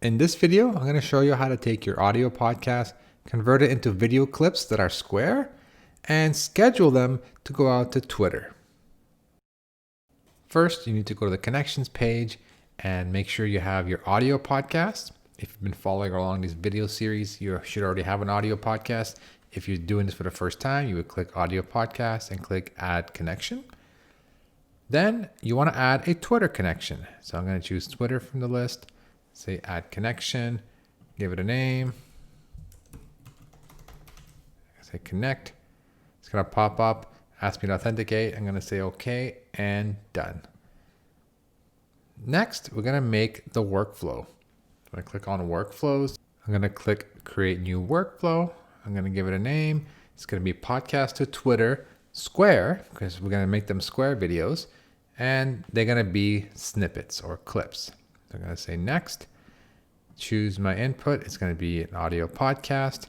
In this video, I'm going to show you how to take your audio podcast, convert it into video clips that are square, and schedule them to go out to Twitter. First, you need to go to the connections page and make sure you have your audio podcast. If you've been following along this video series, you should already have an audio podcast. If you're doing this for the first time, you would click audio podcast and click add connection. Then you want to add a Twitter connection. So I'm going to choose Twitter from the list. Say add connection, give it a name, say connect. It's going to pop up, ask me to authenticate. I'm going to say okay and done. Next, we're going to make the workflow. I'm going to click on workflows. I'm going to click create new workflow. I'm going to give it a name. It's going to be podcast to Twitter square, because we're going to make them square videos, and they're going to be snippets or clips. I'm going to say next, choose my input. It's going to be an audio podcast.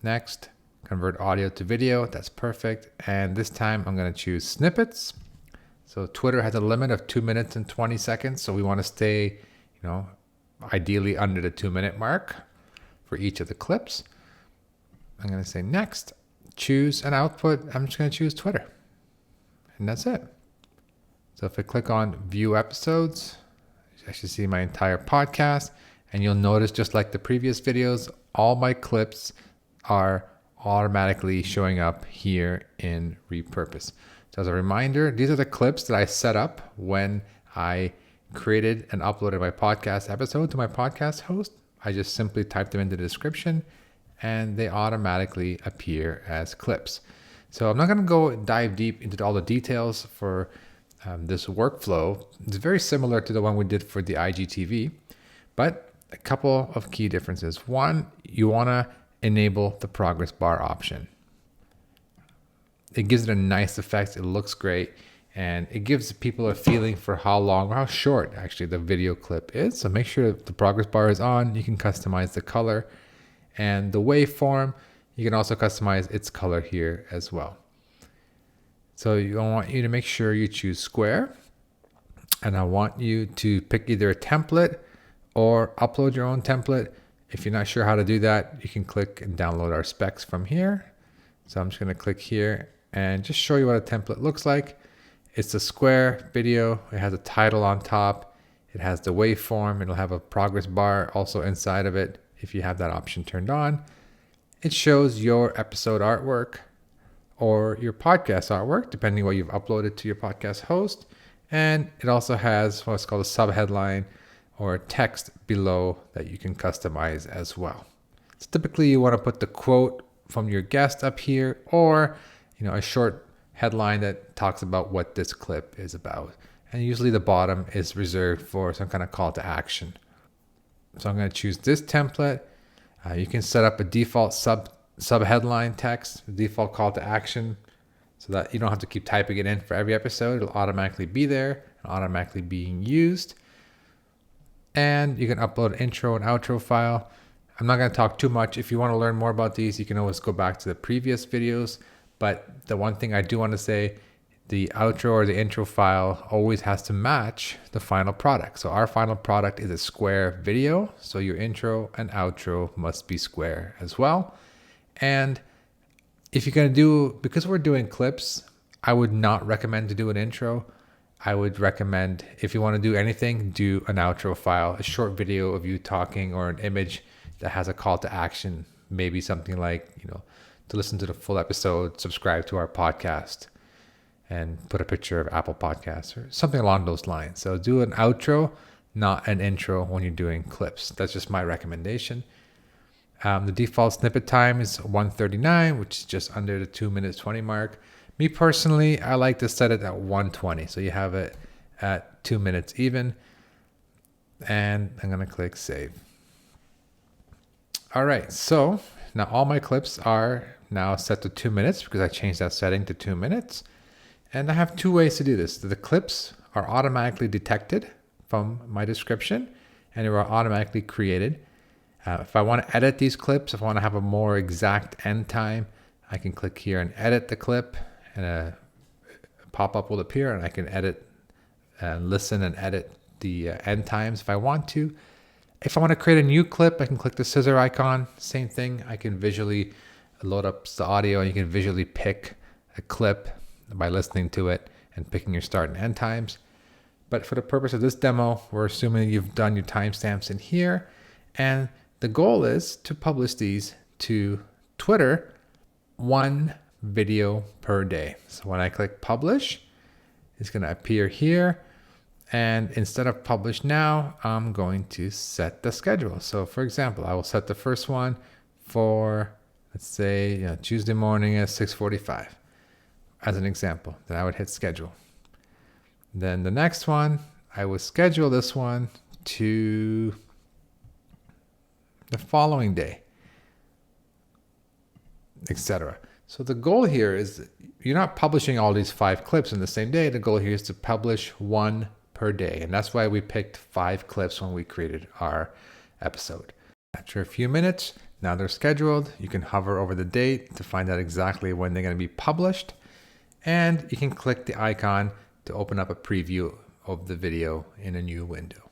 Next, convert audio to video. That's perfect. And this time I'm going to choose snippets. So Twitter has a limit of 2 minutes and 20 seconds. So we want to stay, ideally under the 2-minute mark for each of the clips. I'm going to say next, choose an output. I'm just going to choose Twitter. And that's it. So if I click on view episodes, I should see my entire podcast, and you'll notice, just like the previous videos, all my clips are automatically showing up here in Repurpose. So as a reminder, these are the clips that I set up when I created and uploaded my podcast episode to my podcast host. I just simply typed them into the description and they automatically appear as clips. So I'm not going to go dive deep into all the details for this workflow. It's very similar to the one we did for the IGTV, but a couple of key differences. One, you want to enable the progress bar option. It gives it a nice effect. It looks great, and it gives people a feeling for how long or how short actually the video clip is. So make sure the progress bar is on. You can customize the color and the waveform. You can also customize its color here as well. So I want you to make sure you choose square, and I want you to pick either a template or upload your own template. If you're not sure how to do that, you can click and download our specs from here. So I'm just going to click here and just show you what a template looks like. It's a square video. It has a title on top. It has the waveform. It'll have a progress bar also inside of it if you have that option turned on. It shows your episode artwork or your podcast artwork, depending what you've uploaded to your podcast host. And it also has what's called a subheadline or text below that you can customize as well. So typically you want to put the quote from your guest up here, or a short headline that talks about what this clip is about. And usually the bottom is reserved for some kind of call to action. So I'm going to choose this template. You can set up a default subheadline text, default call to action, so that you don't have to keep typing it in for every episode. It'll automatically be there and automatically being used. And you can upload an intro and outro file. I'm not going to talk too much. If you want to learn more about these, you can always go back to the previous videos. But the one thing I do want to say, the outro or the intro file always has to match the final product. So our final product is a square video. So your intro and outro must be square as well. And if you're going to because we're doing clips, I would not recommend to do an intro. I would recommend, if you want to do anything, do an outro file, a short video of you talking, or an image that has a call to action. Maybe something like, to listen to the full episode, subscribe to our podcast, and put a picture of Apple Podcasts or something along those lines. So do an outro, not an intro when you're doing clips. That's just my recommendation. The default snippet time is 1:39, which is just under the 2 minutes 20 mark. Me personally, I like to set it at 1:20. So you have it at 2 minutes even. And I'm going to click save. All right. So now all my clips are now set to 2 minutes because I changed that setting to 2 minutes. And I have two ways to do this. The clips are automatically detected from my description, and they are automatically created. If I want to edit these clips, if I want to have a more exact end time, I can click here and edit the clip, and a pop-up will appear, and I can edit and listen and edit the end times if I want to. If I want to create a new clip, I can click the scissor icon. Same thing. I can visually load up the audio and you can visually pick a clip by listening to it and picking your start and end times. But for the purpose of this demo, we're assuming you've done your timestamps in here. And the goal is to publish these to Twitter, 1 video per day. So when I click publish, it's going to appear here. And instead of publish now, I'm going to set the schedule. So for example, I will set the first one for, let's say, Tuesday morning at 6:45 as an example. Then I would hit schedule. Then the next one, I would schedule this one to the following day, etc. So the goal here is you're not publishing all these 5 clips in the same day. The goal here is to publish 1 per day. And that's why we picked 5 clips when we created our episode. After a few minutes, now they're scheduled. You can hover over the date to find out exactly when they're going to be published. And you can click the icon to open up a preview of the video in a new window.